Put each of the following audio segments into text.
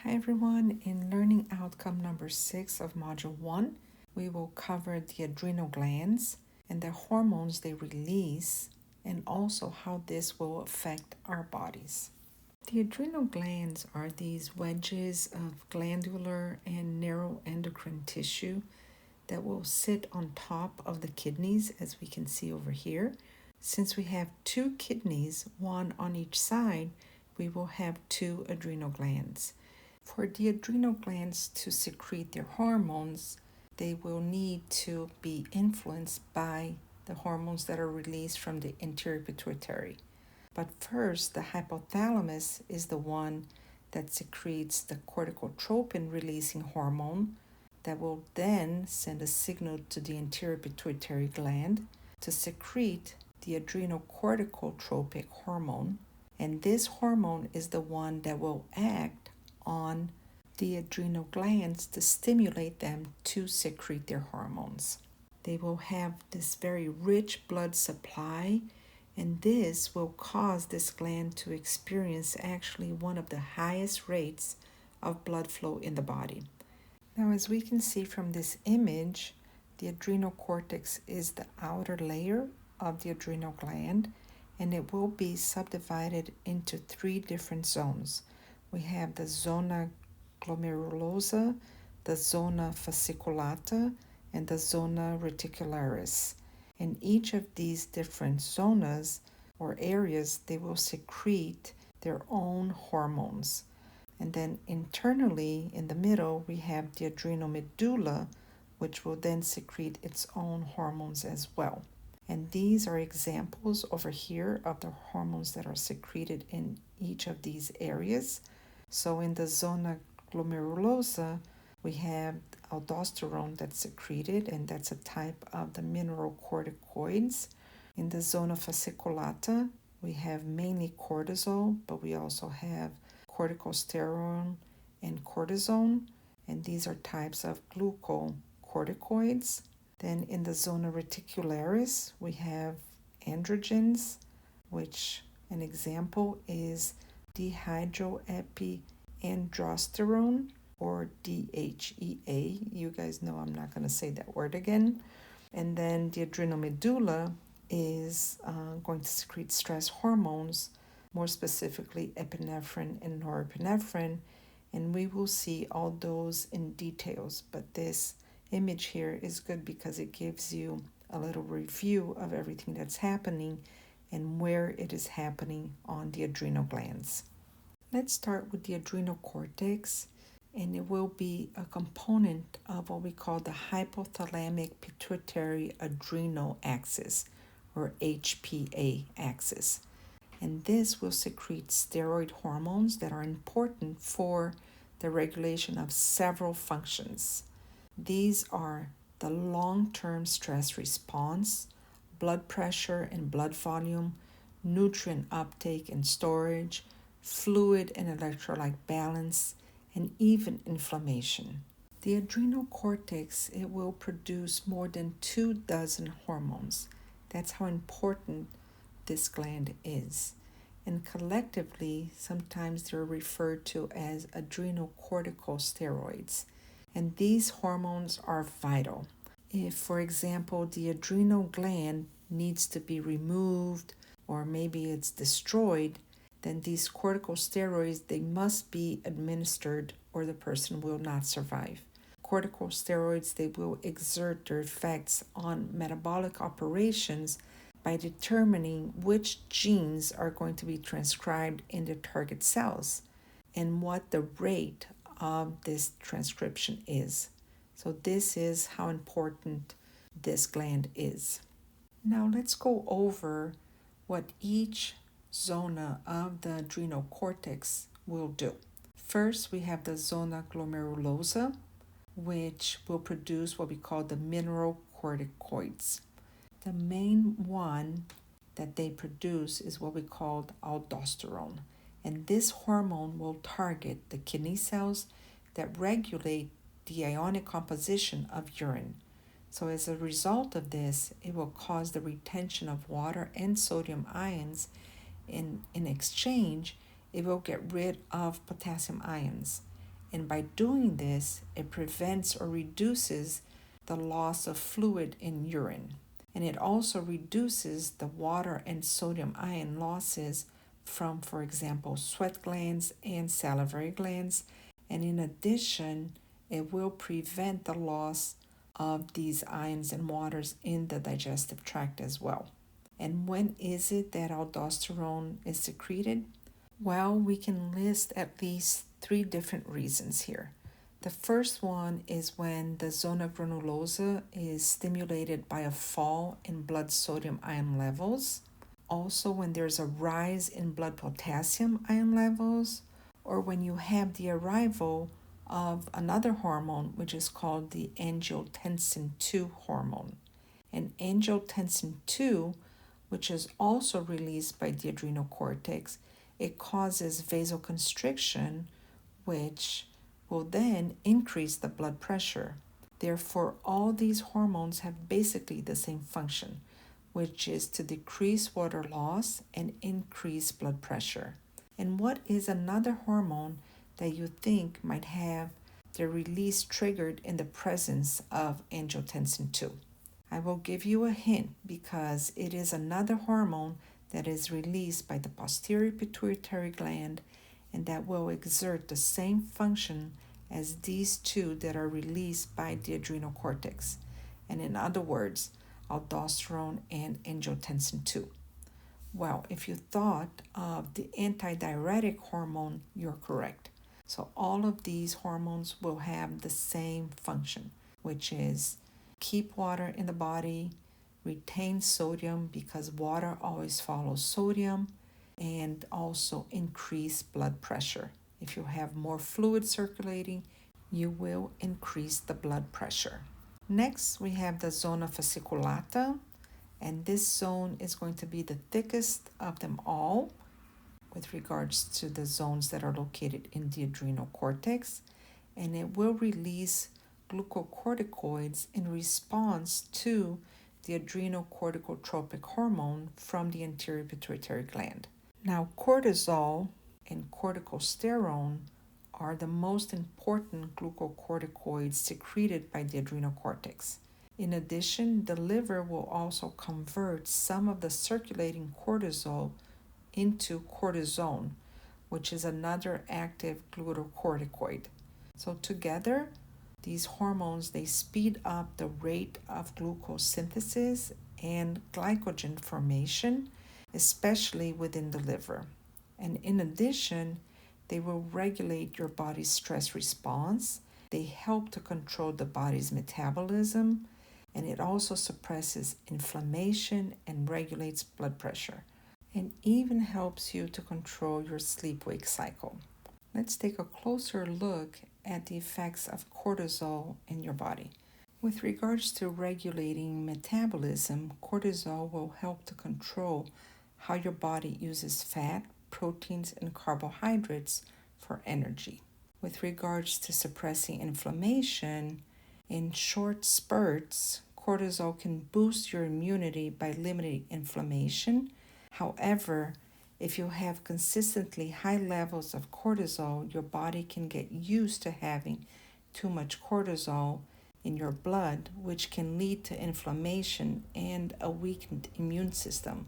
Hi everyone, in learning outcome number 6 of module 1, we will cover the adrenal glands and the hormones they release and also how this will affect our bodies. The adrenal glands are these wedges of glandular and neuroendocrine tissue that will sit on top of the kidneys, as we can see over here. Since we have two kidneys, one on each side, we will have two adrenal glands. For the adrenal glands to secrete their hormones, they will need to be influenced by the hormones that are released from the anterior pituitary. But first, the hypothalamus is the one that secretes the corticotropin releasing hormone that will then send a signal to the anterior pituitary gland to secrete the adrenocorticotropic hormone. And this hormone is the one that will act on the adrenal glands to stimulate them to secrete their hormones. They will have this very rich blood supply, and this will cause this gland to experience actually one of the highest rates of blood flow in the body. Now, as we can see from this image, the adrenal cortex is the outer layer of the adrenal gland, and it will be subdivided into three different zones. We have the zona glomerulosa, the zona fasciculata, and the zona reticularis. In each of these different zonas or areas, they will secrete their own hormones. And then internally, in the middle, we have the adrenal medulla, which will then secrete its own hormones as well. And these are examples over here of the hormones that are secreted in each of these areas. So in the zona glomerulosa, we have aldosterone that's secreted, and that's a type of the mineralocorticoids. In the zona fasciculata, we have mainly cortisol, but we also have corticosterone and cortisone, and these are types of glucocorticoids. Then in the zona reticularis, we have androgens, which an example is dehydroepiandrosterone, or DHEA. You guys know I'm not going to say that word again. And then the adrenal medulla is going to secrete stress hormones, more specifically epinephrine and norepinephrine, and we will see all those in details. But this image here is good because it gives you a little review of everything that's happening and where it is happening on the adrenal glands. Let's start with the adrenal cortex, and it will be a component of what we call the hypothalamic pituitary adrenal axis, or HPA axis. And this will secrete steroid hormones that are important for the regulation of several functions. These are the long-term stress response, blood pressure and blood volume, nutrient uptake and storage, fluid and electrolyte balance, and even inflammation. The adrenal cortex, it will produce more than 24 hormones. That's how important this gland is. And collectively, sometimes they're referred to as adrenocorticosteroids. And these hormones are vital. If, for example, the adrenal gland needs to be removed or maybe it's destroyed, then these corticosteroids, they must be administered or the person will not survive. Corticosteroids, they will exert their effects on metabolic operations by determining which genes are going to be transcribed in the target cells and what the rate of this transcription is. So this is how important this gland is. Now let's go over what each zona of the adrenal cortex will do. First, we have the zona glomerulosa, which will produce what we call the mineralocorticoids. The main one that they produce is what we call aldosterone. And this hormone will target the kidney cells that regulate the ionic composition of urine. So as a result of this, it will cause the retention of water and sodium ions. In exchange, it will get rid of potassium ions. And by doing this, it prevents or reduces the loss of fluid in urine. And it also reduces the water and sodium ion losses from, for example, sweat glands and salivary glands. And in addition, it will prevent the loss of these ions and waters in the digestive tract as well. And when is it that aldosterone is secreted? Well, we can list at least 3 different reasons here. The first one is when the zona granulosa is stimulated by a fall in blood sodium ion levels. Also, when there's a rise in blood potassium ion levels, or when you have the arrival of another hormone, which is called the angiotensin II hormone. And angiotensin II, which is also released by the adrenal cortex, it causes vasoconstriction, which will then increase the blood pressure. Therefore, all these hormones have basically the same function, which is to decrease water loss and increase blood pressure. And what is another hormone that you think might have their release triggered in the presence of angiotensin II? I will give you a hint because it is another hormone that is released by the posterior pituitary gland and that will exert the same function as these two that are released by the adrenal cortex. And in other words, aldosterone and angiotensin II. Well, if you thought of the antidiuretic hormone, you're correct. So all of these hormones will have the same function, which is keep water in the body, retain sodium because water always follows sodium, and also increase blood pressure. If you have more fluid circulating, you will increase the blood pressure. Next, we have the zona fasciculata, and this zone is going to be the thickest of them all with regards to the zones that are located in the adrenal cortex, and it will release glucocorticoids in response to the adrenocorticotropic hormone from the anterior pituitary gland. Now, cortisol and corticosterone are the most important glucocorticoids secreted by the adrenal cortex. In addition, the liver will also convert some of the circulating cortisol into cortisone, which is another active glucocorticoid. So together, these hormones, they speed up the rate of glucose synthesis and glycogen formation, especially within the liver. And in addition, they will regulate your body's stress response. They help to control the body's metabolism, and it also suppresses inflammation and regulates blood pressure, and even helps you to control your sleep-wake cycle. Let's take a closer look at the effects of cortisol in your body. With regards to regulating metabolism, cortisol will help to control how your body uses fat, proteins, and carbohydrates for energy. With regards to suppressing inflammation, in short spurts, cortisol can boost your immunity by limiting inflammation. However, if you have consistently high levels of cortisol, your body can get used to having too much cortisol in your blood, which can lead to inflammation and a weakened immune system.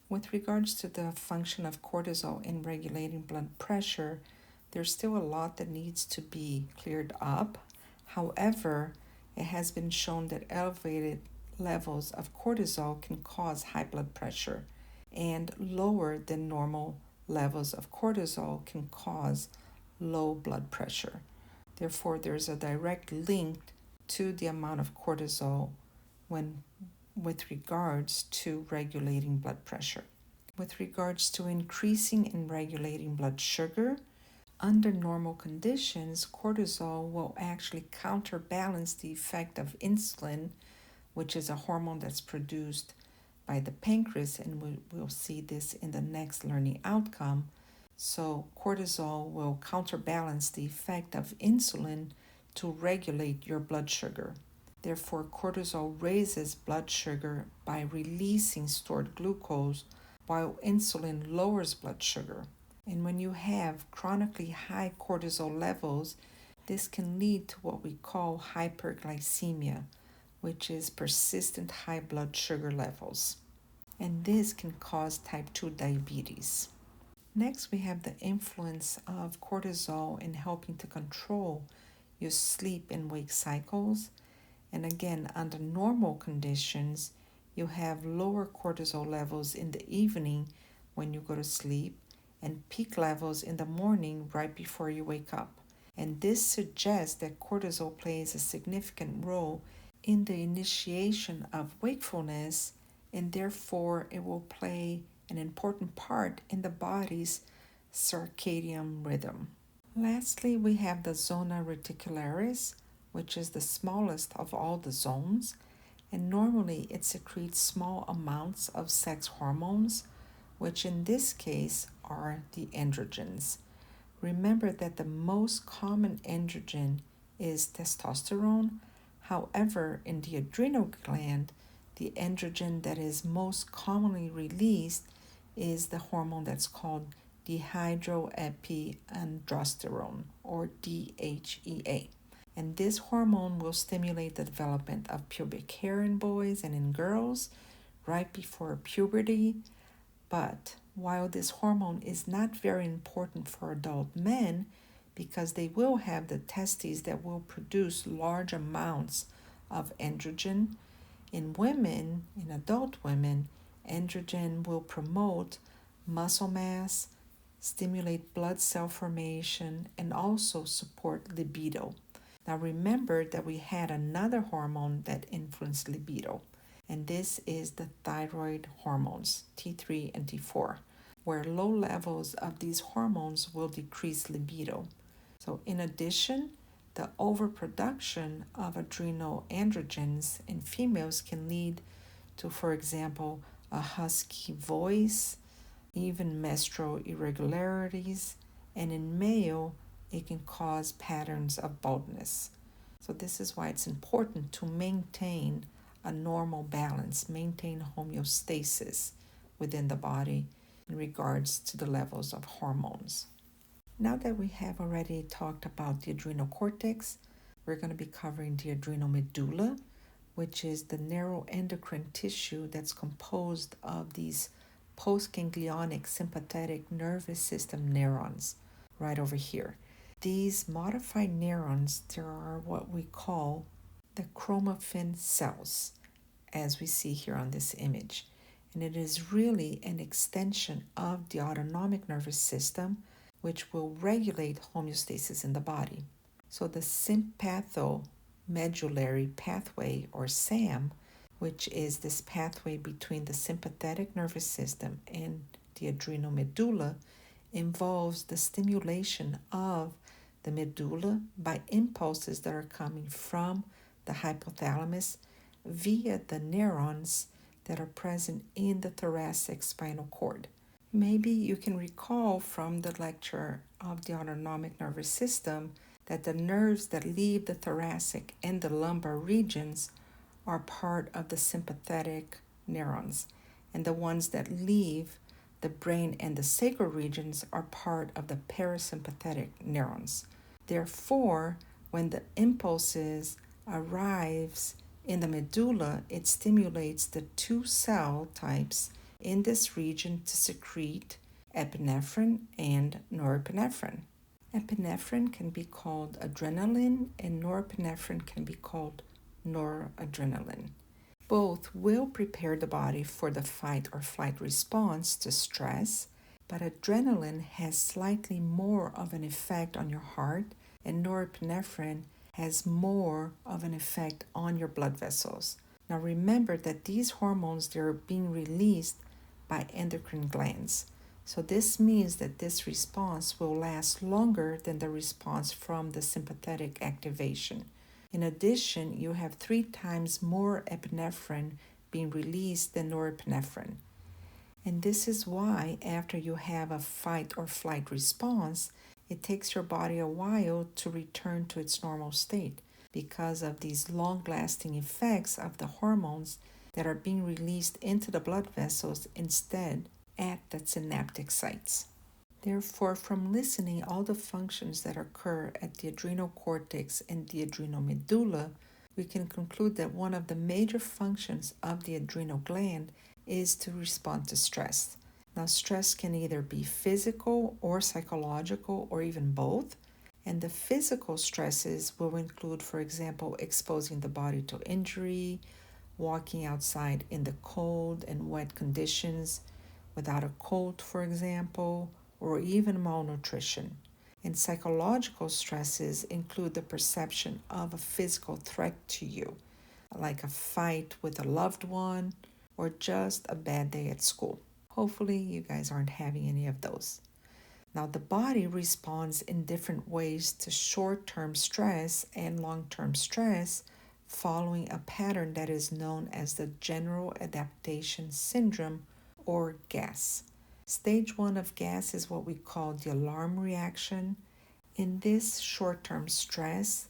With regards to the function of cortisol in regulating blood pressure, there's still a lot that needs to be cleared up. However, it has been shown that elevated levels of cortisol can cause high blood pressure, and lower than normal levels of cortisol can cause low blood pressure. Therefore, there's a direct link to the amount of cortisol with regards to regulating blood pressure. With regards to increasing and regulating blood sugar, under normal conditions, cortisol will actually counterbalance the effect of insulin, which is a hormone that's produced by the pancreas, and we'll see this in the next learning outcome. So cortisol will counterbalance the effect of insulin to regulate your blood sugar. Therefore, cortisol raises blood sugar by releasing stored glucose, while insulin lowers blood sugar. And when you have chronically high cortisol levels, This can lead to what we call hyperglycemia, which is persistent high blood sugar levels. And this can cause type 2 diabetes. Next, we have the influence of cortisol in helping to control your sleep and wake cycles. And again, under normal conditions, you have lower cortisol levels in the evening when you go to sleep and peak levels in the morning right before you wake up. And this suggests that cortisol plays a significant role in the initiation of wakefulness, and therefore it will play an important part in the body's circadian rhythm. Lastly, we have the zona reticularis, which is the smallest of all the zones, and normally it secretes small amounts of sex hormones, which in this case are the androgens. Remember that the most common androgen is testosterone. However, in the adrenal gland, the androgen that is most commonly released is the hormone that's called dihydroepiandrosterone, or DHEA. And this hormone will stimulate the development of pubic hair in boys and in girls right before puberty. But while this hormone is not very important for adult men, because they will have the testes that will produce large amounts of androgen, in women, in adult women, androgen will promote muscle mass, stimulate blood cell formation, and also support libido. Now remember that we had another hormone that influenced libido, and this is the thyroid hormones, T3 and T4, where low levels of these hormones will decrease libido. So in addition, the overproduction of adrenal androgens in females can lead to, for example, a husky voice, even menstrual irregularities, and in male, it can cause patterns of baldness. So this is why it's important to maintain a normal balance, maintain homeostasis within the body in regards to the levels of hormones. Now that we have already talked about the adrenal cortex, we're going to be covering the adrenal medulla, which is the neuroendocrine tissue that's composed of these postganglionic sympathetic nervous system neurons right over here. These modified neurons, there are what we call the chromaffin cells, as we see here on this image. And it is really an extension of the autonomic nervous system, which will regulate homeostasis in the body. So the sympathomedullary pathway, or SAM, which is this pathway between the sympathetic nervous system and the adrenal medulla, involves the stimulation of the medulla by impulses that are coming from the hypothalamus via the neurons that are present in the thoracic spinal cord. Maybe you can recall from the lecture of the autonomic nervous system that the nerves that leave the thoracic and the lumbar regions are part of the sympathetic neurons, and the ones that leave the brain and the sacral regions are part of the parasympathetic neurons. Therefore, when the impulses arrives in the medulla, it stimulates the two cell types in this region to secrete epinephrine and norepinephrine. Epinephrine can be called adrenaline, and norepinephrine can be called noradrenaline. Both will prepare the body for the fight or flight response to stress, but adrenaline has slightly more of an effect on your heart, and norepinephrine has more of an effect on your blood vessels. Now remember that these hormones, they're being released by endocrine glands. So this means that this response will last longer than the response from the sympathetic activation. In addition, you have 3 times more epinephrine being released than norepinephrine. And this is why after you have a fight or flight response, it takes your body a while to return to its normal state because of these long-lasting effects of the hormones that are being released into the blood vessels instead at the synaptic sites. Therefore, from listening all the functions that occur at the adrenal cortex and the adrenal medulla, we can conclude that one of the major functions of the adrenal gland is to respond to stress. Now, stress can either be physical or psychological or even both. And the physical stresses will include, for example, exposing the body to injury, walking outside in the cold and wet conditions without a coat, for example, or even malnutrition. And psychological stresses include the perception of a physical threat to you, like a fight with a loved one or just a bad day at school. Hopefully, you guys aren't having any of those. Now, the body responds in different ways to short term stress and long term stress following a pattern that is known as the General Adaptation Syndrome or GAS. Stage 1 of GAS is what we call the alarm reaction. In this short term stress,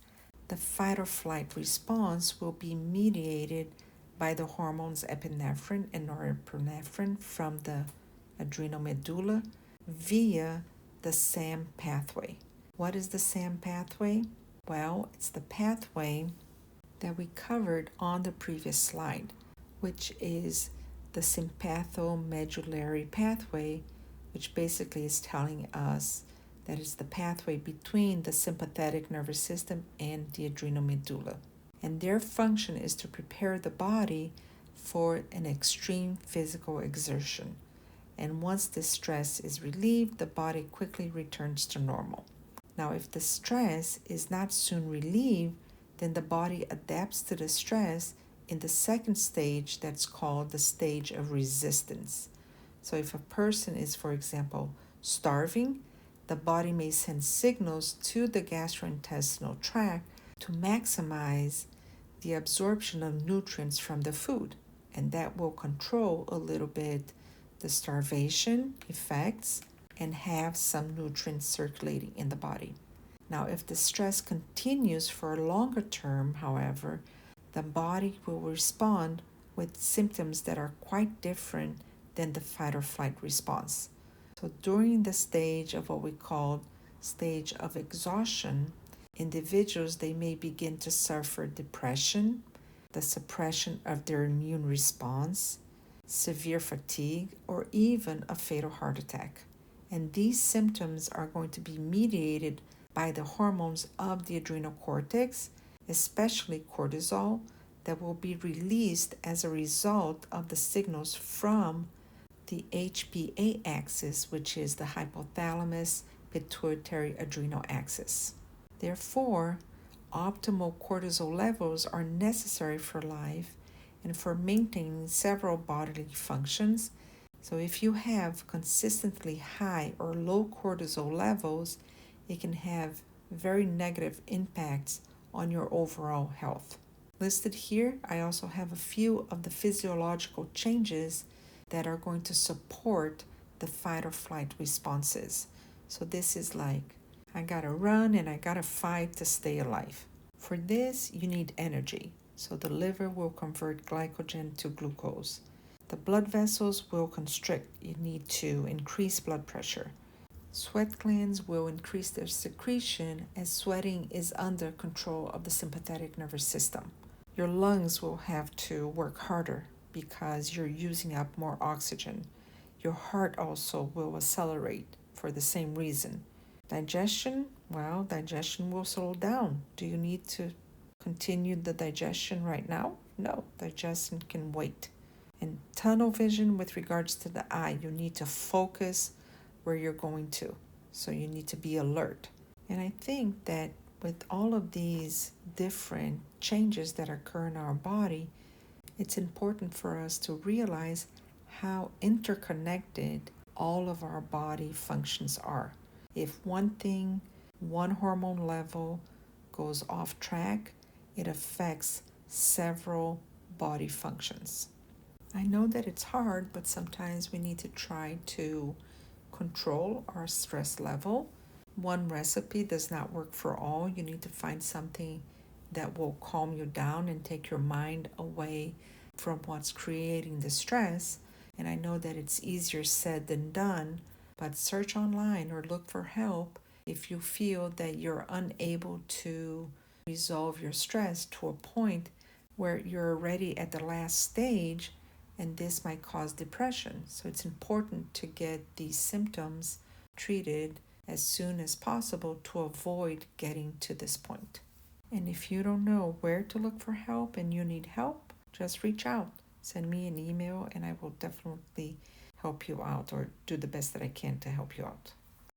the fight or flight response will be mediated by the hormones epinephrine and norepinephrine from the adrenal medulla via the SAM pathway. What is the SAM pathway? Well, it's the pathway that we covered on the previous slide, which is the sympathomedullary pathway, which basically is telling us that it's the pathway between the sympathetic nervous system and the adrenal medulla. And their function is to prepare the body for an extreme physical exertion. And once the stress is relieved, the body quickly returns to normal. Now, if the stress is not soon relieved, then the body adapts to the stress in the second stage that's called the stage of resistance. So if a person is, for example, starving, the body may send signals to the gastrointestinal tract to maximize the absorption of nutrients from the food, and that will control a little bit the starvation effects and have some nutrients circulating in the body. Now, if the stress continues for a longer term, however, the body will respond with symptoms that are quite different than the fight or flight response. So during the stage of what we call stage of exhaustion, individuals, they may begin to suffer depression, the suppression of their immune response, severe fatigue, or even a fatal heart attack. And these symptoms are going to be mediated by the hormones of the adrenal cortex, especially cortisol, that will be released as a result of the signals from the HPA axis, which is the hypothalamus pituitary adrenal axis. Therefore, optimal cortisol levels are necessary for life and for maintaining several bodily functions. So if you have consistently high or low cortisol levels, it can have very negative impacts on your overall health. Listed here, I also have a few of the physiological changes that are going to support the fight or flight responses. So this is like, I gotta run and I gotta fight to stay alive. For this, you need energy. So the liver will convert glycogen to glucose. The blood vessels will constrict. You need to increase blood pressure. Sweat glands will increase their secretion as sweating is under control of the sympathetic nervous system. Your lungs will have to work harder because you're using up more oxygen. Your heart also will accelerate for the same reason. Digestion, well, digestion will slow down. Do you need to continue the digestion right now? No, digestion can wait. And tunnel vision with regards to the eye, you need to focus where you're going to. So you need to be alert. And I think that with all of these different changes that occur in our body, it's important for us to realize how interconnected all of our body functions are. If one thing, one hormone level goes off track, it affects several body functions. I know that it's hard, but sometimes we need to try to control our stress level. One recipe does not work for all. You need to find something that will calm you down and take your mind away from what's creating the stress. And I know that it's easier said than done, But search online or look for help if you feel that you're unable to resolve your stress to a point where you're already at the last stage, and this might cause depression. So it's important to get these symptoms treated as soon as possible to avoid getting to this point. And if you don't know where to look for help and you need help, just reach out. Send me an email and I will definitely help you out or do the best that I can to help you out.